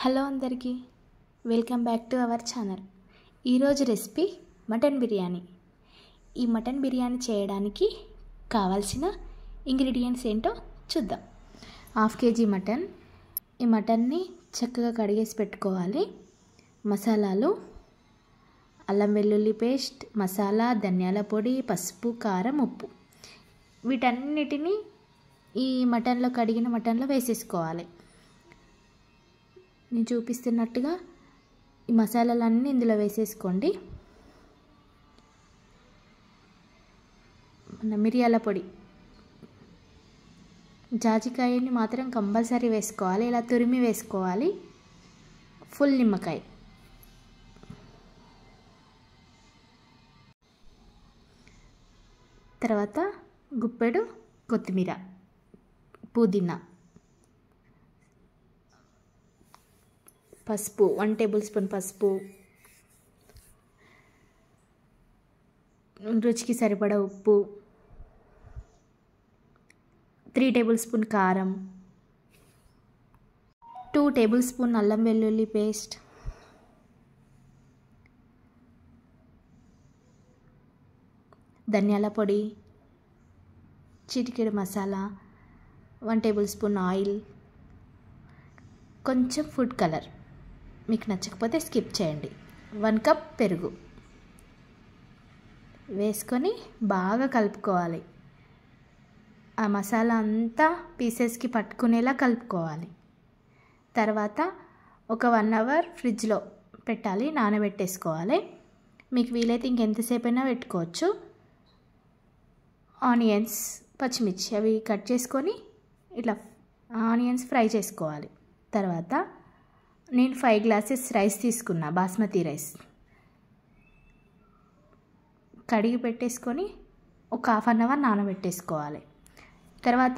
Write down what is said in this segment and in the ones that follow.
Hello అందరికీ, welcome back to our channel. ఈరోజు recipe mutton biryani. ఈ మటన్ బిర్యానీ చేయడానికి కావాల్సిన ఇంగ్రీడియంట్స్ ఏంటో చూద్దాం. 1/2 kg మటన్. ఈ మటన్ని చక్కగా కడిగేసి పెట్టుకోవాలి. మసాలాలు: అల్లం వెల్లుల్లి పేస్ట్, మసాలా, ధనియాల పొడి, పసుపు, కారం, ఉప్పు. వీటన్నిటిని ఈ కడిగిన మటన్లో వేసేసుకోవాలి. నేను చూపిస్తున్నట్టుగా ఈ మసాలాలన్నీ ఇందులో వేసేసుకోండి. మిరియాల పొడి, జాజికాయని మాత్రం కంపల్సరీ వేసుకోవాలి. ఇలా తురిమి వేసుకోవాలి. ఫుల్ నిమ్మకాయ, తర్వాత గుప్పెడు కొత్తిమీర, పుదీనా, పసుపు 1 టేబుల్ స్పూన్ పసుపు, రుచికి సరిపడా ఉప్పు, 3 టేబుల్ స్పూన్ కారం, 2 టేబుల్ స్పూన్ అల్లం వెల్లుల్లి పేస్ట్, ధనియాల పొడి, చిటికెడు మసాలా, 1 టేబుల్ స్పూన్ ఆయిల్, కొంచెం ఫుడ్ కలర్. మీకు నచ్చకపోతే స్కిప్ చేయండి. 1 కప్ పెరుగు వేసుకొని బాగా కలుపుకోవాలి. ఆ మసాలా అంతా పీసెస్కి పట్టుకునేలా కలుపుకోవాలి. తర్వాత ఒక 1 అవర్ ఫ్రిడ్జ్లో పెట్టాలి, నానబెట్టేసుకోవాలి. మీకు వీలైతే ఇంకెంతసేపు అయినా పెట్టుకోవచ్చు. ఆనియన్స్, పచ్చిమిర్చి అవి కట్ చేసుకొని ఇట్లా ఆనియన్స్ ఫ్రై చేసుకోవాలి. తర్వాత నేను 5 గ్లాసెస్ రైస్ తీసుకున్నా, బాస్మతి రైస్. కడిగి పెట్టేసుకొని ఒక 1/2 అవర్ నానబెట్టేసుకోవాలి. తర్వాత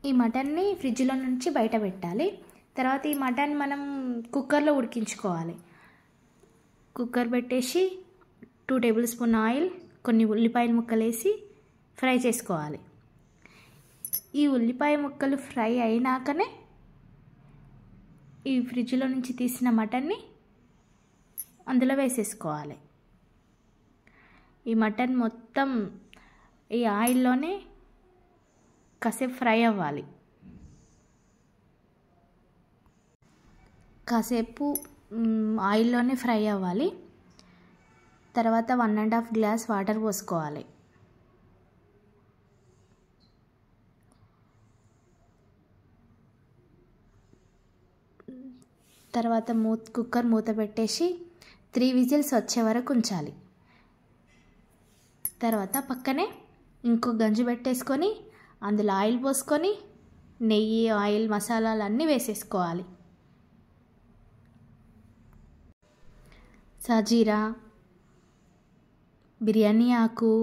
ఈ మటన్ని ఫ్రిడ్జ్లో నుంచి బయట పెట్టాలి. తర్వాత ఈ మటన్ మనం కుక్కర్లో ఉడికించుకోవాలి. కుక్కర్ పెట్టేసి 2 టేబుల్ స్పూన్ ఆయిల్, కొన్ని ఉల్లిపాయల ముక్కలు వేసి ఫ్రై చేసుకోవాలి. ఈ ఉల్లిపాయ ముక్కలు ఫ్రై అయినాకనే ఈ ఫ్రిడ్జ్లో నుంచి తీసిన మటన్ని అందులో వేసేసుకోవాలి. ఈ మటన్ మొత్తం ఈ ఆయిల్లోనే కాసేపు ఫ్రై అవ్వాలి. కాసేపు ఆయిల్లోనే ఫ్రై అవ్వాలి. తర్వాత 1.5 గ్లాస్ వాటర్ పోసుకోవాలి. తర్వాత కుక్కర్ మూత పెట్టేసి 3 విజిల్స్ వచ్చే వరకు ఉంచాలి. తర్వాత పక్కనే ఇంకో గంజు పెట్టేసుకొని అందులో ఆయిల్ పోసుకొని నెయ్యి, ఆయిల్, మసాలాలు అన్నీ వేసేసుకోవాలి. సాజీరా, బిర్యానీ ఆకు,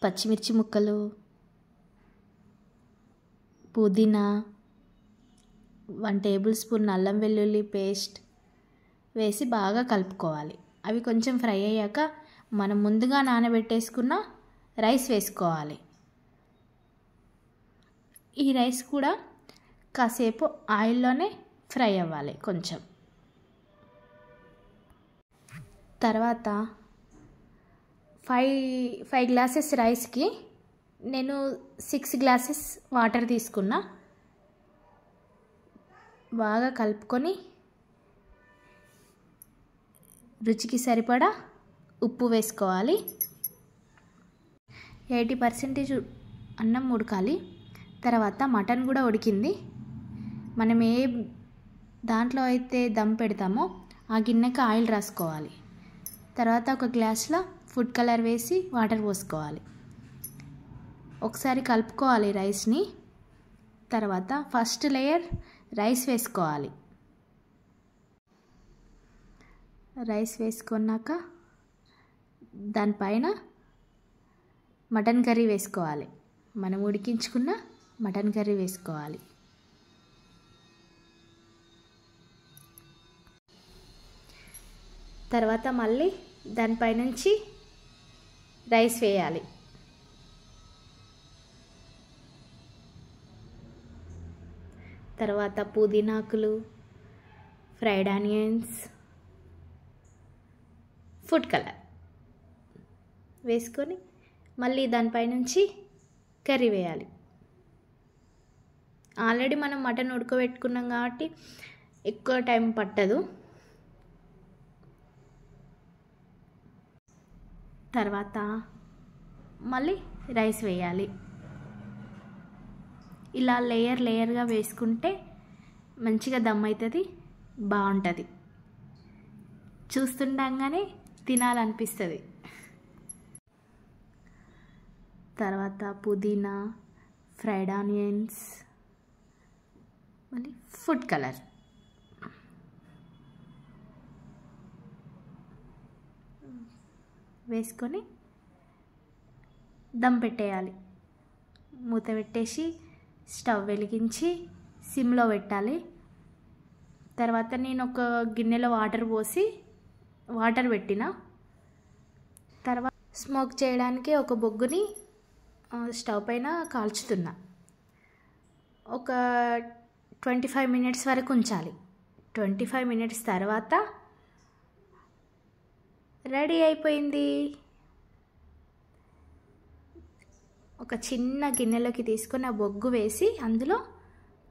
పచ్చిమిర్చి ముక్కలు, పుదీనా, 1 టేబుల్ స్పూన్ అల్లం వెల్లుల్లి పేస్ట్ వేసి బాగా కలుపుకోవాలి. అవి కొంచెం ఫ్రై అయ్యాక మనం ముందుగా నానబెట్టేసుకున్న రైస్ వేసుకోవాలి. ఈ రైస్ కూడా కాసేపు ఆయిల్లోనే ఫ్రై అవ్వాలి కొంచెం. తర్వాత 5 గ్లాసెస్ రైస్కి నేను 6 గ్లాసెస్ వాటర్ తీసుకున్నా. బాగా కలుపుకొని రుచికి సరిపడా ఉప్పు వేసుకోవాలి. 80% అన్నం ఉడకాలి. తర్వాత మటన్ కూడా ఉడికింది. మనం ఏ దాంట్లో అయితే దమ్ పెడతామో ఆ గిన్నెకి ఆయిల్ రాసుకోవాలి. తర్వాత ఒక గ్లాస్లో ఫుడ్ కలర్ వేసి వాటర్ పోసుకోవాలి. ఒకసారి కలుపుకోవాలి రైస్ని. తర్వాత ఫస్ట్ లేయర్ రైస్ వేసుకోవాలి. రైస్ వేసుకున్నాక దానిపైన మటన్ కర్రీ వేసుకోవాలి. మనం ఉడికించుకున్న మటన్ కర్రీ వేసుకోవాలి. తర్వాత మళ్ళీ దానిపై నుంచి రైస్ వేయాలి. తర్వాత పుదీనాకులు, ఫ్రైడ్ ఆనియన్స్, ఫుడ్ కలర్ వేసుకొని మళ్ళీ దానిపైనుంచి కర్రీ వేయాలి. ఆల్రెడీ మనం మటన్ ఉడకబెట్టుకున్నాం కాబట్టి ఎక్కువ టైం పట్టదు. తర్వాత మళ్ళీ రైస్ వేయాలి. ఇలా లేయర్గా వేసుకుంటే మంచిగా దమ్ అవుతుంది, బాగుంటుంది. చూస్తుండగానే తినాలనిపిస్తుంది. తర్వాత పుదీనా, ఫ్రైడ్ ఆనియన్స్, మళ్ళీ ఫుడ్ కలర్ వేసుకొని దమ్ పెట్టేయాలి. మూత పెట్టేసి స్టవ్ వెలిగించి సిమ్లో పెట్టాలి. తర్వాత నేను ఒక గిన్నెలో వాటర్ పెట్టిన తర్వాత స్మోక్ చేయడానికి ఒక బొగ్గుని స్టవ్ పైన కాల్చుతున్నా. ఒక 25 మినిట్స్ వరకు ఉంచాలి. 25 మినిట్స్ తర్వాత రెడీ అయిపోయింది. ఒక చిన్న గిన్నెలోకి తీసుకొని ఆ బొగ్గు వేసి అందులో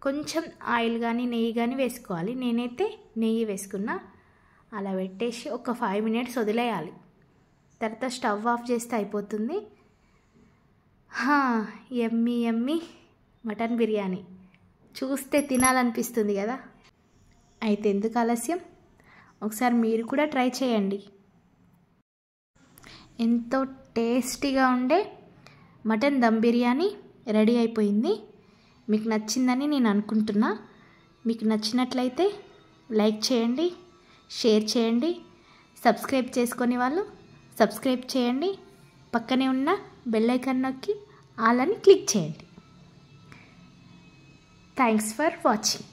కొంచెం ఆయిల్ కానీ నెయ్యి కానీ వేసుకోవాలి. నేనైతే నెయ్యి వేసుకున్నా. అలా పెట్టేసి ఒక 5 మినిట్స్ వదిలేయాలి. తర్వాత స్టవ్ ఆఫ్ చేస్తే అయిపోతుంది. యమ్మీ యమ్మీ మటన్ బిర్యానీ. చూస్తే తినాలనిపిస్తుంది కదా. అయితే ఎందుకు ఆలస్యం, ఒకసారి మీరు కూడా ట్రై చేయండి. ఎంతో టేస్టీగా ఉండే మటన్ దమ్ బిర్యానీ రెడీ అయిపోయింది. మీకు నచ్చిందని నేను అనుకుంటున్నా. మీకు నచ్చినట్లయితే లైక్ చేయండి, షేర్ చేయండి, సబ్స్క్రైబ్ చేసుకొని వాళ్ళు సబ్స్క్రైబ్ చేయండి. పక్కనే ఉన్న బెల్ ఐకాన్ నొక్కి ఆల్ అని క్లిక్ చేయండి. Thanks for watching.